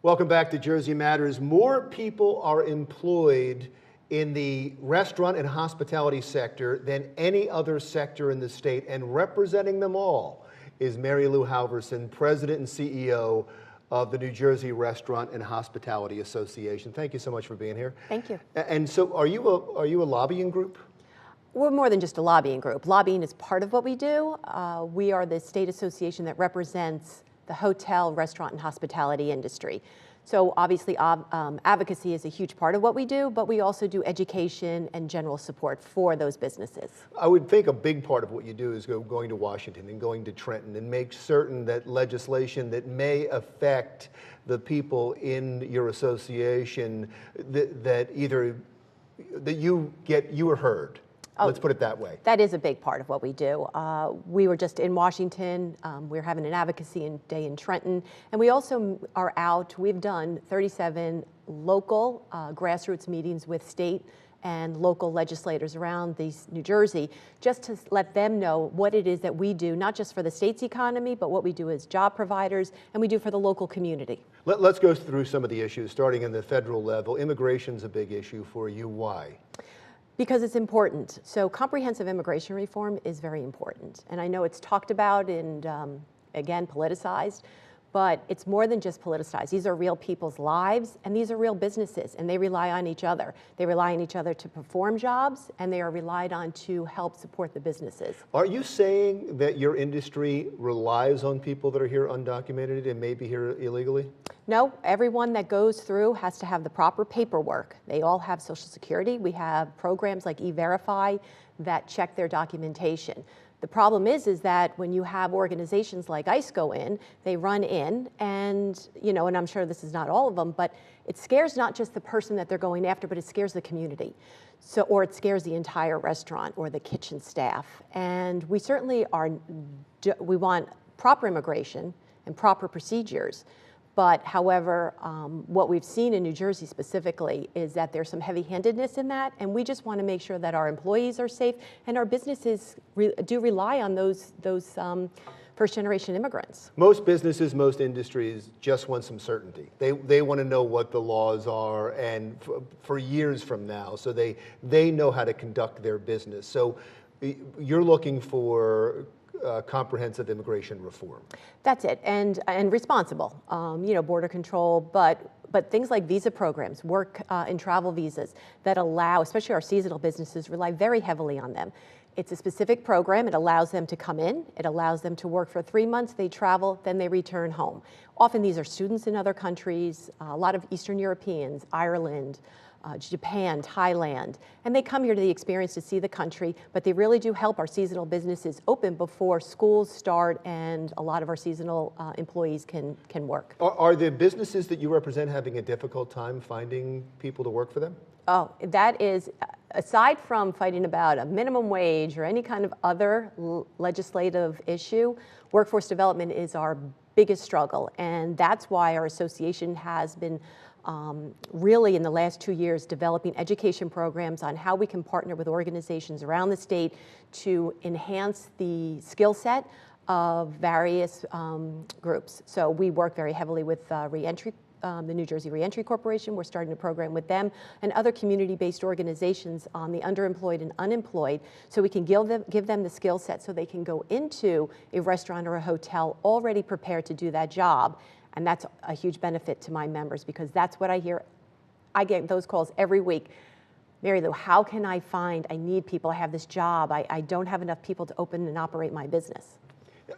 Welcome back to Jersey Matters. More people are employed in the restaurant and hospitality sector than any other sector in the state, and representing them all is Marilou Halverson, President and CEO of the New Jersey Restaurant and Hospitality Association. Thank you so much for being here. Thank you. And so are you a lobbying group? We're more than just a lobbying group. Lobbying is part of what we do. We are the state association that represents the hotel, restaurant, and hospitality industry. So obviously advocacy is a huge part of what we do, but we also do education and general support for those businesses. I would think a big part of what you do is going to Washington and going to Trenton and make certain that legislation that may affect the people in your association, that you are heard. Let's put it that way. That is a big part of what we do. We were just in Washington. We're having an advocacy day in Trenton. And we also are out. We've done 37 local grassroots meetings with state and local legislators around New Jersey, just to let them know what it is that we do, not just for the state's economy, but what we do as job providers, and we do for the local community. Let's go through some of the issues, starting in the federal level. Immigration's a big issue for you. Why? Because it's important. So comprehensive immigration reform is very important. And I know it's talked about and, again, politicized, but it's more than just politicized. These are real people's lives, and these are real businesses, and they rely on each other. They rely on each other to perform jobs, and they are relied on to help support the businesses. Are you saying that your industry relies on people that are here undocumented and may be here illegally? No, everyone that goes through has to have the proper paperwork. They all have Social Security. We have programs like E-Verify that check their documentation. The problem is that when you have organizations like ICE go in, they run in and, and I'm sure this is not all of them, but it scares not just the person that they're going after, but it scares the community. So, or it scares the entire restaurant or the kitchen staff. And we certainly we want proper immigration and proper procedures. But however, what we've seen in New Jersey specifically is that there's some heavy-handedness in that, and we just want to make sure that our employees are safe and our businesses do rely on those first-generation immigrants. Most businesses, most industries just want some certainty. They want to know what the laws are and for years from now, so they know how to conduct their business. So you're looking for comprehensive immigration reform. That's it, and responsible, border control, but things like visa programs, work and travel visas that allow, especially our seasonal businesses, rely very heavily on them. It's a specific program. It allows them to come in. It allows them to work for 3 months. They travel, then they return home. Often these are students in other countries, a lot of Eastern Europeans, Ireland, Japan, Thailand, and they come here to the experience to see the country, but they really do help our seasonal businesses open before schools start and a lot of our seasonal employees can work. Are the businesses that you represent having a difficult time finding people to work for them? Oh, that is, aside from fighting about a minimum wage or any kind of other legislative issue, workforce development is our biggest struggle, and that's why our association has been really in the last 2 years developing education programs on how we can partner with organizations around the state to enhance the skill set of various groups. So we work very heavily with reentry, the New Jersey Reentry Corporation. We're starting a program with them and other community-based organizations on the underemployed and unemployed, so we can give them the skill set so they can go into a restaurant or a hotel already prepared to do that job. And that's a huge benefit to my members because that's what I hear. I get those calls every week. Marilou, how can I need people, I have this job, I don't have enough people to open and operate my business.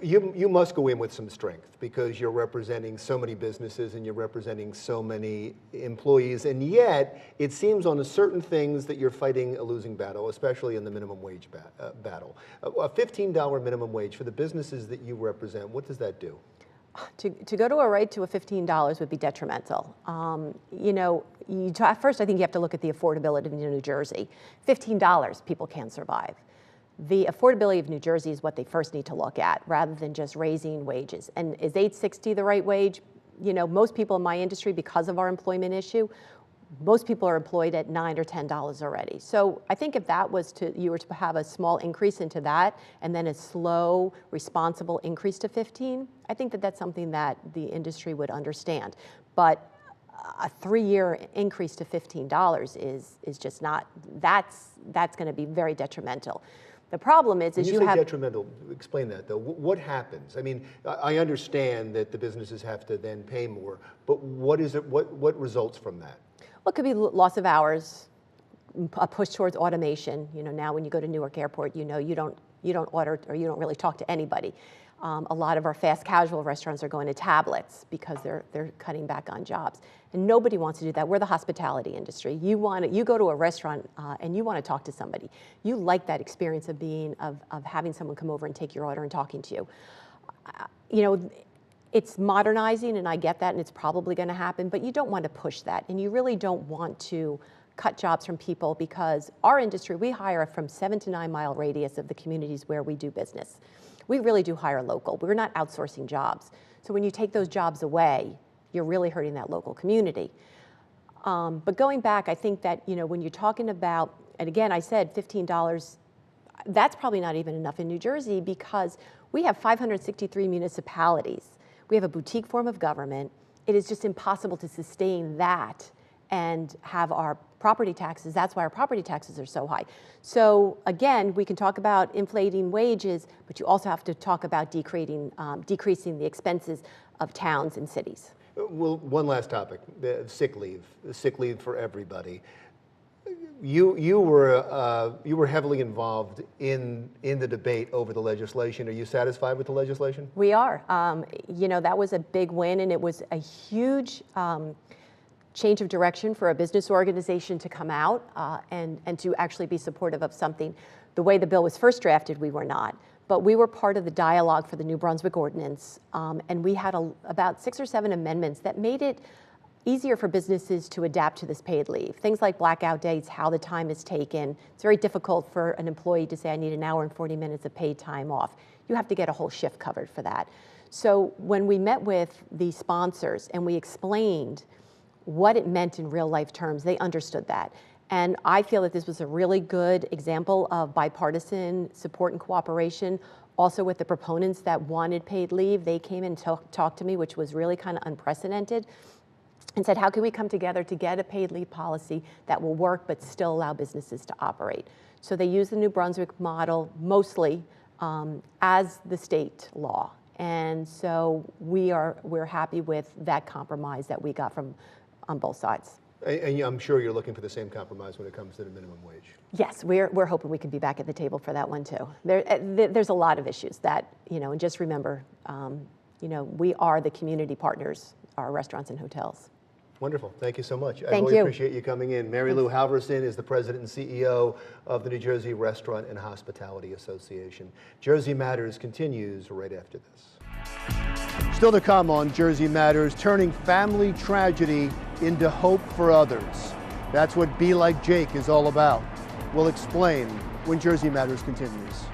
You must go in with some strength because you're representing so many businesses and you're representing so many employees, and yet it seems on certain things that you're fighting a losing battle, especially in the minimum wage battle. A $15 minimum wage for the businesses that you represent, what does that do? To go to a right to a $15 would be detrimental. First I think you have to look at the affordability of New Jersey. $15, people can't survive. The affordability of New Jersey is what they first need to look at rather than just raising wages. And is $8.60 the right wage? Most people in my industry, because of our employment issue, most people are employed at $9 or $10 already. So I think if that was you were to have a small increase into that and then a slow, responsible increase to 15, I think that that's something that the industry would understand. But a 3-year increase to $15 is just not, that's going to be very detrimental. The problem is when you you say have detrimental, explain that though. What happens? I mean, I understand that the businesses have to then pay more, but what is it? What results from that? Well, it could be loss of hours, a push towards automation. You know, now when you go to Newark Airport, you know you don't order or you don't really talk to anybody. A lot of our fast casual restaurants are going to tablets because they're cutting back on jobs, and nobody wants to do that. We're the hospitality industry. You go to a restaurant and you want to talk to somebody. You like that experience of having someone come over and take your order and talking to you. You know, it's modernizing, and I get that, and it's probably going to happen. But you don't want to push that, and you really don't want to cut jobs from people, because our industry, we hire from 7 to 9 mile radius of the communities where we do business. We really do hire local. We're not outsourcing jobs. So when you take those jobs away, you're really hurting that local community. But going back, I think that, you know, when you're talking about, and again, I said $15, that's probably not even enough in New Jersey, because we have 563 municipalities. We have a boutique form of government. It is just impossible to sustain that and have our property taxes. That's why our property taxes are so high. So again, we can talk about inflating wages, but you also have to talk about decreasing the expenses of towns and cities. Well, one last topic: the sick leave for everybody. You were heavily involved in the debate over the legislation. Are you satisfied with the legislation? We are. You know, that was a big win, and it was a huge change of direction for a business organization to come out and to actually be supportive of something. The way the bill was first drafted, we were not, but we were part of the dialogue for the New Brunswick ordinance, and we had about 6 or 7 amendments that made it easier for businesses to adapt to this paid leave. Things like blackout dates, how the time is taken. It's very difficult for an employee to say, I need an hour and 40 minutes of paid time off. You have to get a whole shift covered for that. So when we met with the sponsors and we explained what it meant in real life terms, they understood that. And I feel that this was a really good example of bipartisan support and cooperation. Also with the proponents that wanted paid leave, they came and talked to me, which was really kind of unprecedented, and said, how can we come together to get a paid leave policy that will work but still allow businesses to operate? So they use the New Brunswick model mostly as the state law. And so we're happy with that compromise that we got from on both sides. And I'm sure you're looking for the same compromise when it comes to the minimum wage. Yes, we're hoping we can be back at the table for that one too. There's a lot of issues that, you know, and just remember, you know, we are the community partners, our restaurants and hotels. Wonderful. Thank you so much. I Thank really you. appreciate you coming in. Marilou Halverson is the president and CEO of the New Jersey Restaurant and Hospitality Association. Jersey Matters continues right after this. Still to come on Jersey Matters, turning family tragedy into hope for others. That's what Be Like Jake is all about. We'll explain when Jersey Matters continues.